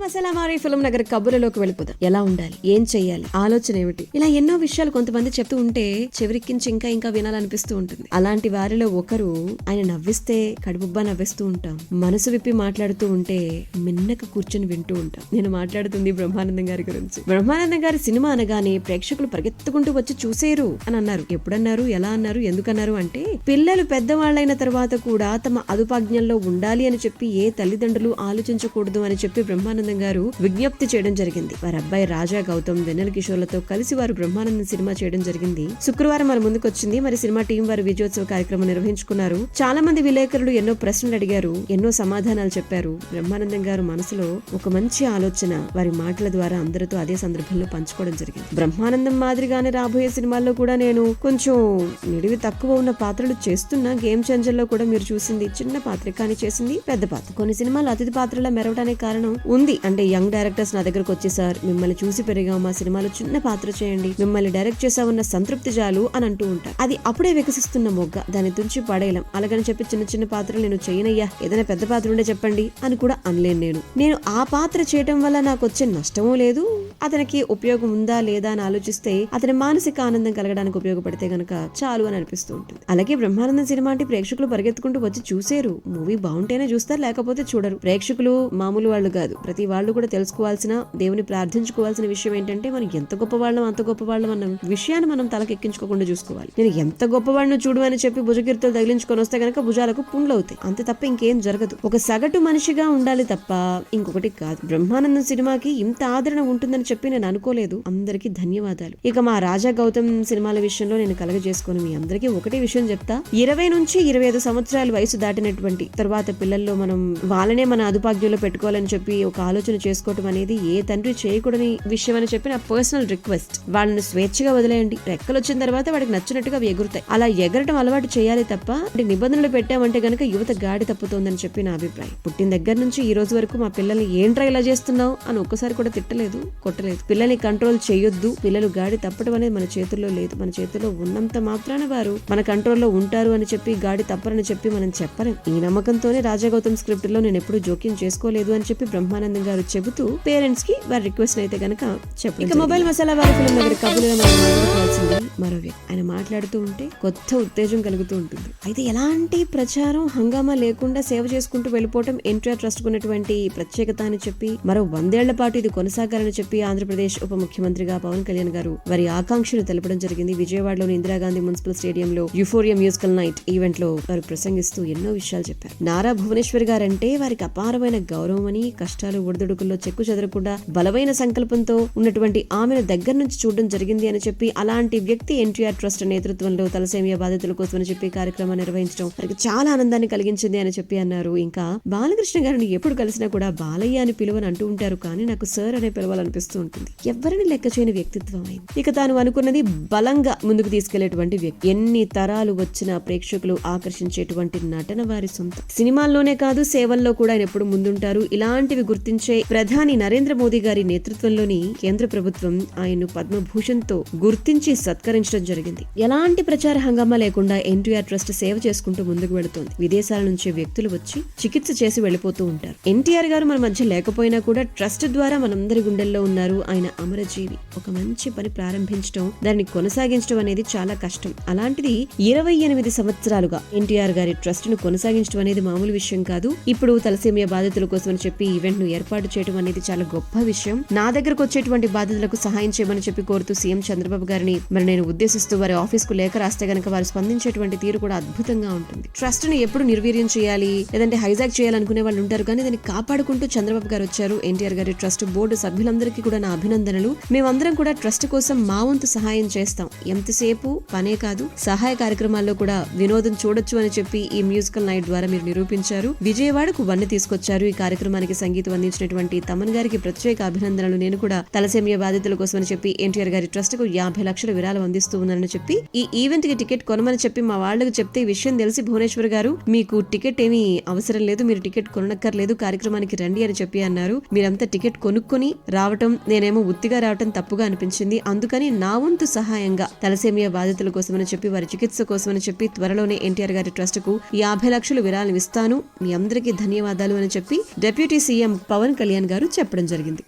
మసాలా మారి ఫిల్మ్ నగర్ కబుర్లలోకి వెళ్ళిపోదాం. ఎలా ఉండాలి, ఏం చెయ్యాలి, ఆలోచన ఏమిటి, ఇలా ఎన్నో విషయాలు కొంతమంది చెప్తూ ఉంటే చెవిరిక్కించి ఇంకా ఇంకా వినాలనిపిస్తూ ఉంటుంది. అలాంటి వారిలో ఒకరు, ఆయన నవ్విస్తే కడుపుబ్బా నవ్విస్తూ ఉంటాం, మనసు విప్పి మాట్లాడుతూ ఉంటే మిన్నక కూర్చొని వింటూ ఉంటాం. నేను మాట్లాడుతుంది బ్రహ్మానందం గారి గురించి. బ్రహ్మానందం గారి సినిమా అనగానే ప్రేక్షకులు పరిగెత్తుకుంటూ వచ్చి చూసేరు అని అన్నారు. ఎప్పుడన్నారు, ఎలా అన్నారు, ఎందుకన్నారు అంటే, పిల్లలు పెద్దవాళ్లైన తర్వాత కూడా తమ అదుపాజ్ఞంలో ఉండాలి అని చెప్పి ఏ తల్లిదండ్రులు ఆలోచించకూడదు అని చెప్పి బ్రహ్మానందం గారు విజ్ఞప్తి చేయడం జరిగింది. వారి అబ్బాయి రాజా గౌతమ్, వెన్నెల కిషోర్లతో కలిసి వారు బ్రహ్మానందం సినిమా చేయడం జరిగింది. శుక్రవారం మన ముందుకు వచ్చింది. మరి సినిమా టీం వారు విజయోత్సవ కార్యక్రమం నిర్వహించుకున్నారు. చాలా మంది విలేకరులు ఎన్నో ప్రశ్నలు అడిగారు, ఎన్నో సమాధానాలు చెప్పారు. బ్రహ్మానందం గారు మనసులో ఒక మంచి ఆలోచన వారి మాటల ద్వారా అందరితో అదే సందర్భంలో పంచుకోవడం జరిగింది. బ్రహ్మానందం మాదిరిగానే రాబోయే సినిమాల్లో కూడా నేను కొంచెం నిడివి తక్కువ ఉన్న పాత్రలు చేస్తున్నా. గేమ్ చేంజర్ లో కూడా మీరు చూసింది చిన్న పాత్ర, కానీ చేసింది పెద్ద పాత్ర. కొన్ని సినిమాలు అతిథి పాత్రలా మెరవడానికి కారణం ఉంది. అంటే యంగ్ డైరెక్టర్స్ నా దగ్గరకు వచ్చి, సార్ మిమ్మల్ని చూసి పెరిగాం, మా సినిమాలో చిన్న పాత్ర చేయండి, మిమ్మల్ని డైరెక్ట్ చేసామన్న సంతృప్తి చాలు అని అంటూ ఉంటారు. అది అప్పుడే వికసిస్తున్న మొగ్గ, దాన్ని తుంచి పడేయలేం. అలాగని చెప్పి చిన్న చిన్న పాత్రలు నేను చేయనయ్యా, ఏదైనా పెద్ద పాత్ర ఉండే చెప్పండి అని కూడా అనలేను. నేను ఆ పాత్ర చేయటం వల్ల నాకు వచ్చే నష్టమూ లేదు, అతనికి ఉపయోగం ఉందా లేదా అని ఆలోచిస్తే అతని మానసిక ఆనందం కలగడానికి ఉపయోగపడితే గనక చాలు అని అనిపిస్తూ ఉంటుంది. అలాగే బ్రహ్మానందం సినిమా అంటే ప్రేక్షకులు పరిగెత్తుకుంటూ వచ్చి చూసేరు. మూవీ బాగుంటేనే చూస్తారు, లేకపోతే చూడరు. ప్రేక్షకులు మామూలు వాళ్ళు కాదు. ప్రతి వాళ్ళు కూడా తెలుసుకోవాల్సిన, దేవుని ప్రార్థించుకోవాల్సిన విషయం ఏంటంటే, మనం ఎంత గొప్పవాళ్ళం అంత గొప్పవాళ్ళం అన్న విషయాన్ని మనం తలకెక్కించుకోకుండా చూసుకోవాలి. నేను ఎంత గొప్పవాడిని చూడు అని చెప్పి భుజకీర్తులు తగిలించుకొని వస్తే గనక భుజాలకు పుండ్లు అవుతాయి, అంతే తప్ప ఇంకేం జరగదు. ఒక సగటు మనిషిగా ఉండాలి తప్ప ఇంకొకటి కాదు. బ్రహ్మానందం సినిమాకి ఇంత ఆదరణ ఉంటుందని చెప్పి నేను అనుకోలేదు. అందరికీ ధన్యవాదాలు. ఇక మా రాజా గౌతమ్ సినిమాల విషయంలో నేను కలగజేసుకుని మీ అందరికీ ఒకటే విషయం చెప్తా. 20 నుంచి 25 సంవత్సరాల వయసు దాటినటువంటి తర్వాత పిల్లల్లో మనం వాళ్ళనే మన అదుపాజ్ఞంలో పెట్టుకోవాలని చెప్పి ఒక ఆలోచన చేసుకోవటం అనేది ఏ తండ్రి చేయకూడని విషయం అని చెప్పి నా పర్సనల్ రిక్వెస్ట్. వాళ్ళని స్వేచ్ఛగా వదిలేయండి. రెక్కలు వచ్చిన తర్వాత వాడికి నచ్చినట్టుగా అవి ఎగురుతాయి. అలా ఎగరటం అలవాటు చేయాలి తప్ప నిబంధనలు పెట్టామంటే గనక యువత గాడి తప్పుతోందని చెప్పి నా అభిప్రాయం. పుట్టిన దగ్గర నుంచి ఈ రోజు వరకు మా పిల్లల్ని ఏంట్రా ఇలా చేస్తున్నావు అని ఒక్కసారి కూడా తిట్టలేదు, కొట్టలేదు. పిల్లల్ని కంట్రోల్ చేయొద్దు. పిల్లలు గాడి తప్పడం అనేది మన చేతుల్లో లేదు. మన చేతుల్లో ఉన్నంత మాత్రాన వారు మన కంట్రోల్లో ఉంటారు అని చెప్పి, గాడి తప్పరని చెప్పి మనం చెప్పలేం. ఈ నమ్మకంతోనే రాజా గౌతమ్ స్క్రిప్ట్ లో నేను ఎప్పుడు జోక్యం చేసుకోలేదు అని చెప్పి బ్రహ్మానందం గారు చెబుతూ పేరెంట్స్ కి వారి రిక్వెస్ట్ అయితే గనక చెప్పండి. ఇక మొబైల్ మసాలా వారి ఫిల్మ్ దగ్గర కబులుగా మనం మాట్లాడుకోవాల్సింది మరో వ్యక్తి. ఆయన మాట్లాడుతూ ఉంటే కొత్త ఉత్తేజం కలుగుతూ ఉంటుంది. అయితే ఎలాంటి ప్రచారం హంగామా లేకుండా సేవ చేసుకుంటూ వెళ్ళిపోవటం ఎన్టీఆర్ ట్రస్ట్ కున్నటువంటి ప్రత్యేకత అని చెప్పి, మరో 100 ఏళ్ల పాటు ఇది కొనసాగాలని చెప్పి ఆంధ్రప్రదేశ్ ఉప ముఖ్యమంత్రిగా పవన్ కళ్యాణ్ గారు వారి ఆకాంక్షలు తెలపడం జరిగింది. విజయవాడలోని ఇందిరాగాంధీ మున్సిపల్ స్టేడియంలో యుఫోరియా మ్యూజికల్ నైట్ ఈవెంట్ లో వారు ప్రసంగిస్తూ ఎన్నో విషయాలు చెప్పారు. నారా భువనేశ్వర్ గారంటే వారికి అపారమైన గౌరవం అని, కష్టాలు ఒడిదుడుకుల్లో చెక్కు చెదరకుండా బలమైన సంకల్పంతో ఉన్నటువంటి ఆమెను దగ్గర నుంచి చూడడం జరిగింది అని చెప్పి, అలాంటి వ్యక్తి ఎన్టీఆర్ ట్రస్ట్ నేతృత్వంలో తలసేమియా బాధితుల కోసం అని చెప్పి కార్యక్రమాన్ని నిర్వహించడం వారికి చాలా ఆనందాన్ని కలిగించింది అని చెప్పి అన్నారు. ఇంకా బాలకృష్ణ గారిని ఎప్పుడు కలిసినా కూడా బాలయ్య అని పిలువని అంటూ ఉంటారు, కానీ నాకు సార్ అనే పిలవాలనిపిస్తూ ఉంటుంది. ఎవరిని లెక్క చేయని వ్యక్తిత్వం అయింది. ఇక తాను అనుకున్నది బలంగా ముందుకు తీసుకెళ్లేటువంటి వ్యక్తి. ఎన్ని తరాలు వచ్చినా ప్రేక్షకులు ఆకర్షించేటువంటి నటన వారి సొంతం. సినిమాల్లోనే కాదు, సేవల్లో కూడా ఆయన ఎప్పుడు ముందుంటారు. ఇలాంటివి గుర్తించే ప్రధాని నరేంద్ర మోదీ గారి నేతృత్వంలోని కేంద్ర ప్రభుత్వం ఆయన్ను పద్మభూషణ్ తో గుర్తించి సత్కరించడం జరిగింది. ఎలాంటి ప్రచార హంగామా లేకుండా ఎన్టీఆర్ ట్రస్ట్ సేవ చేసుకుంటూ ముందుకు వెళుతోంది. విదేశాల నుంచి వ్యక్తులు వచ్చి చికిత్స చేసి వెళ్లిపోతూ ఉంటారు. ఎన్టీఆర్ గారు మన మధ్య లేకపోయినా కూడా ట్రస్ట్ ద్వారా మనందరి గుండెల్లో ఉన్నారు. ఆయన అమరజీవి. ఒక మంచి పని ప్రారంభించడం, దాన్ని కొనసాగించడం అనేది చాలా కష్టం. అలాంటిది 28 సంవత్సరాలుగా ఎన్టీఆర్ గారి ట్రస్ట్ ను కొనసాగించడం అనేది మామూలు విషయం కాదు. ఇప్పుడు తలసేమియా బాధితుల కోసం అని చెప్పి ఈవెంట్ ను ఏర్పాటు చేయడం అనేది చాలా గొప్ప విషయం. నా దగ్గరకు వచ్చేటువంటి బాధితులకు సహాయం చేయమని చెప్పి కోరుతూ సీఎం చంద్రబాబు గారిని మరి నేను ఉద్దేశిస్తూ వారి ఆఫీస్ కు లేఖ రాస్తే గనక వారు స్పందించేటువంటి తీరు కూడా అద్భుతంగా ఉంటుంది. ట్రస్ట్ ని ఎప్పుడు నిర్వీర్యం చేయాలి, లేదంటే హైజాక్ చేయాలనుకునే వాళ్ళు ఉంటారు, కానీ దాన్ని కాపాడుకుంటూ చంద్రబాబు గారు వచ్చారు. ఎన్టీఆర్ గారి ట్రస్ట్ బోర్డు సభ్యులందరికీ కూడా నా అభినందనలు. మేమందరం కూడా ట్రస్ట్ కోసం మా వంతు సహాయం చేస్తాం. ఎంతసేపు పనే కాదు, సహాయ కార్యక్రమాల్లో కూడా వినోదం చూడొచ్చు అని చెప్పి ఈ మ్యూజికల్ నైట్ ద్వారా మీరు నిరూపించారు. విజయవాడకు వన్నె తీసుకొచ్చారు. ఈ కార్యక్రమానికి సంగీతం అందించినటువంటి తమన్ గారికి ప్రత్యేక అభినందనలు. నేను కూడా తలసేమియా బాధితుల కోసం అని చెప్పి ఎన్టీఆర్ గారి ట్రస్ట్ కు 50 లక్షల విరాళం అందిస్తూ ఉన్నానని చెప్పి, ఈ ఈవెంట్ కి టికెట్ కొనమని చెప్పి మా వాళ్ళకి చెప్తే ఈ విషయం తెలిసి భువనేశ్వర్ గారు మీకు టికెట్ ఏమీ అవసరం లేదు, మీరు టికెట్ కొనక్కర్లేదు, కార్యక్రమానికి రండి అని చెప్పి అన్నారు. మీరంతా టికెట్ కొనుక్కొని రావటం, నేనేమో ఉత్తిగా రావటం తప్పుగా అనిపించింది. అందుకని నా వంతు సహాయంగా తలసేమియా బాధితుల కోసమని చెప్పి, వారి చికిత్స కోసమని చెప్పి త్వరలోనే ఎన్టీఆర్ గారి ట్రస్ట్ కు 50 లక్షలు విరాళం ఇస్తాను, మీ అందరికీ ధన్యవాదాలు అని చెప్పి డిప్యూటీ సీఎం పవన్ కళ్యాణ్ గారు చెప్పడం జరిగింది.